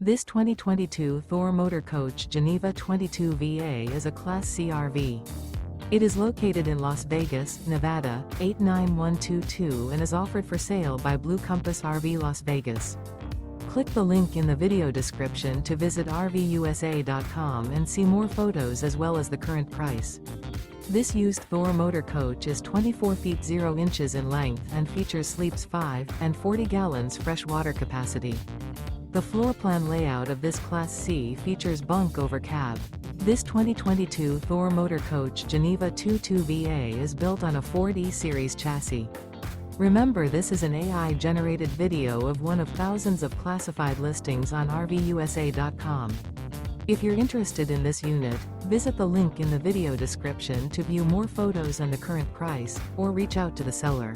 This 2022 Thor Motor Coach Geneva 22VA is a Class C RV. It is located in Las Vegas, Nevada, 89122 and is offered for sale by Blue Compass RV Las Vegas. Click the link in the video description to visit RVUSA.com and see more photos as well as the current price. This used Thor Motor Coach is 24 feet 0 inches in length and features sleeps 5 and 40 gallons fresh water capacity. The floor plan layout of this Class C features Bunk Over Cab. This 2022 Thor Motor Coach Geneva 22VA is built on a Ford E-Series chassis. Remember, this is an AI-generated video of one of thousands of classified listings on RVUSA.com. If you're interested in this unit, visit the link in the video description to view more photos and the current price, or reach out to the seller.